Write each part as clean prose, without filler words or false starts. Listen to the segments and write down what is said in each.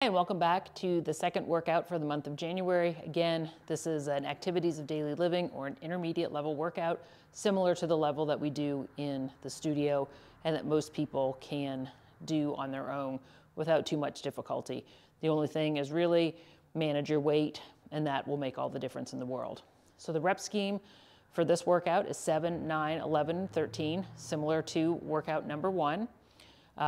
Hi, and welcome back to the second workout for the month of January. Again, this is an activities of daily living or an intermediate level workout, similar to the level that we do in the studio and that most people can do on their own without too much difficulty. The only thing is really manage your weight, and that will make all the difference in the world. So the rep scheme for this workout is 7, 9, 11, 13, similar to workout number 1.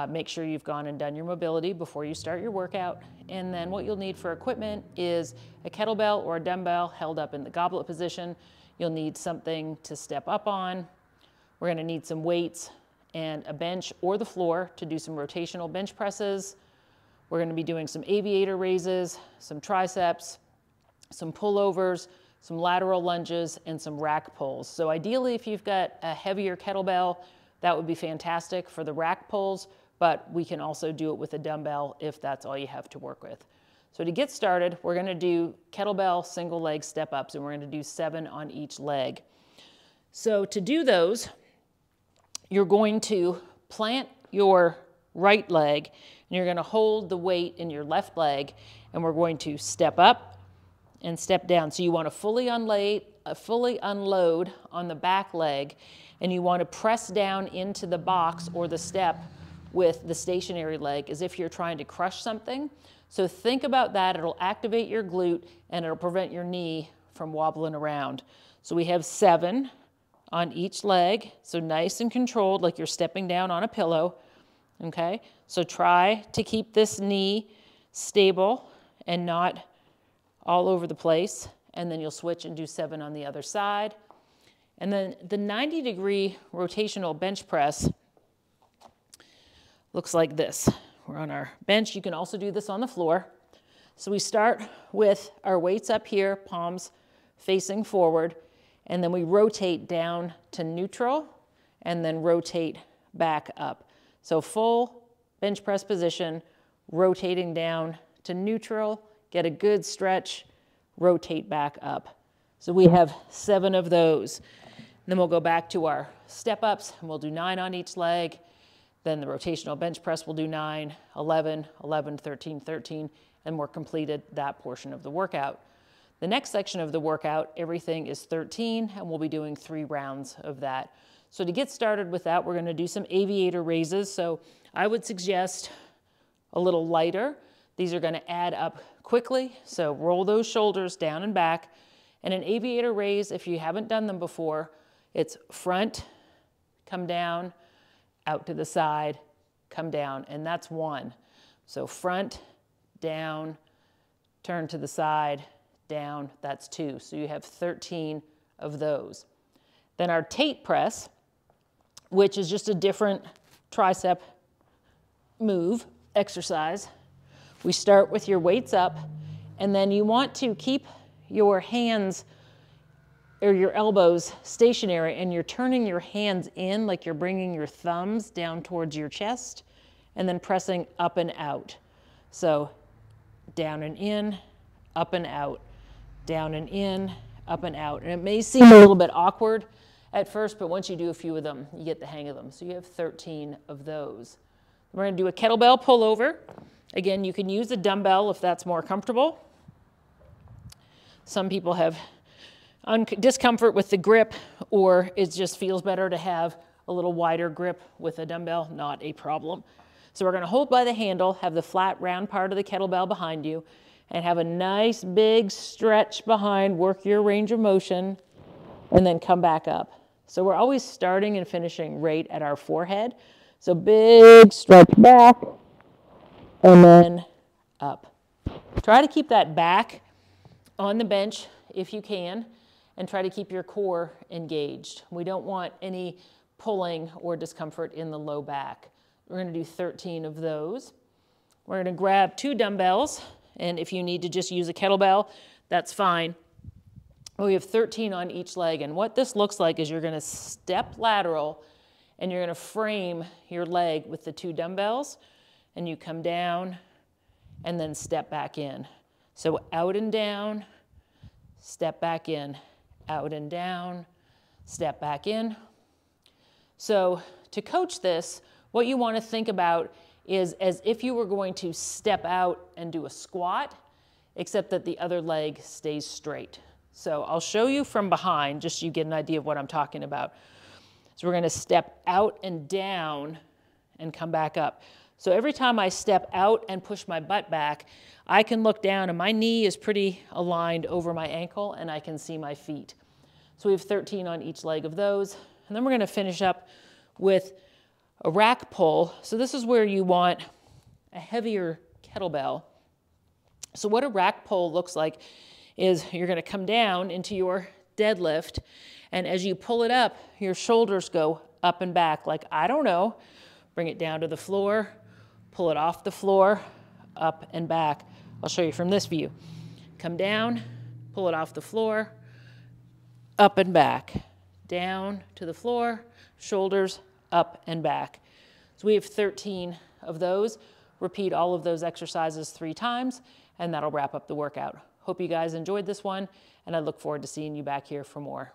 Make sure you've gone and done your mobility before you start your workout. And then what you'll need for equipment is a kettlebell or a dumbbell held up in the goblet position. You'll need something to step up on. We're gonna need some weights and a bench or the floor to do some rotational bench presses. We're gonna be doing some aviator raises, some triceps, some pullovers, some lateral lunges, and some rack pulls. So ideally, if you've got a heavier kettlebell, that would be fantastic for the rack pulls, but we can also do it with a dumbbell if that's all you have to work with. So to get started, we're gonna do kettlebell single leg step ups, and we're gonna do 7 on each leg. So to do those, you're going to plant your right leg, and you're gonna hold the weight in your left leg, and we're going to step up and step down. So you wanna fully unload on the back leg, and you wanna press down into the box or the step with the stationary leg as if you're trying to crush something. So think about that. It'll activate your glute and it'll prevent your knee from wobbling around. So we have 7 on each leg. So nice and controlled, like you're stepping down on a pillow, okay? So try to keep this knee stable and not all over the place. And then you'll switch and do 7 on the other side. And then the 90-degree rotational bench press looks like this. We're on our bench. You can also do this on the floor. So we start with our weights up here, palms facing forward, and then we rotate down to neutral and then rotate back up. So full bench press position, rotating down to neutral, get a good stretch, rotate back up. So we have 7 of those. Then we'll go back to our step ups, and we'll do 9 on each leg. Then the rotational bench press will do 9, 11, 11, 13, 13, and we're completed that portion of the workout. The next section of the workout, everything is 13, and we'll be doing 3 rounds of that. So to get started with that, we're gonna do some aviator raises. So I would suggest a little lighter. These are gonna add up quickly, so roll those shoulders down and back. And an aviator raise, if you haven't done them before, it's front, come down, out to the side, come down, and that's 1. So front, down, turn to the side, down, that's 2. So you have 13 of those. Then our Tate press, which is just a different tricep move, exercise. We start with your weights up, and then you want to keep your hands or your elbows stationary, and you're turning your hands in like you're bringing your thumbs down towards your chest and then pressing up and out. So down and in, up and out, down and in, up and out. And it may seem a little bit awkward at first, but once you do a few of them, you get the hang of them. So you have 13 of those. We're gonna do a kettlebell pullover. Again, you can use a dumbbell if that's more comfortable. Some people have discomfort with the grip, or it just feels better to have a little wider grip with a dumbbell, not a problem. So we're gonna hold by the handle, have the flat round part of the kettlebell behind you, and have a nice big stretch behind, work your range of motion, and then come back up. So we're always starting and finishing right at our forehead. So big stretch back, and then up. Try to keep that back on the bench if you can, and try to keep your core engaged. We don't want any pulling or discomfort in the low back. We're gonna do 13 of those. We're gonna grab 2 dumbbells, and if you need to just use a kettlebell, that's fine. We have 13 on each leg, and what this looks like is you're gonna step lateral, and you're gonna frame your leg with the 2 dumbbells, and you come down, and then step back in. So out and down, step back in, out and down, step back in. So to coach this, what you want to think about is as if you were going to step out and do a squat, except that the other leg stays straight. So I'll show you from behind, just so you get an idea of what I'm talking about. So we're gonna step out and down and come back up. So every time I step out and push my butt back, I can look down and my knee is pretty aligned over my ankle and I can see my feet. So we have 13 on each leg of those. And then we're gonna finish up with a rack pull. So this is where you want a heavier kettlebell. So what a rack pull looks like is you're gonna come down into your deadlift, and as you pull it up, your shoulders go up and back, like, I don't know, bring it down to the floor, pull it off the floor, up and back. I'll show you from this view. Come down, pull it off the floor, up and back, down to the floor, shoulders up and back. So we have 13 of those. Repeat all of those exercises 3 times, and that'll wrap up the workout. Hope you guys enjoyed this one, and I look forward to seeing you back here for more.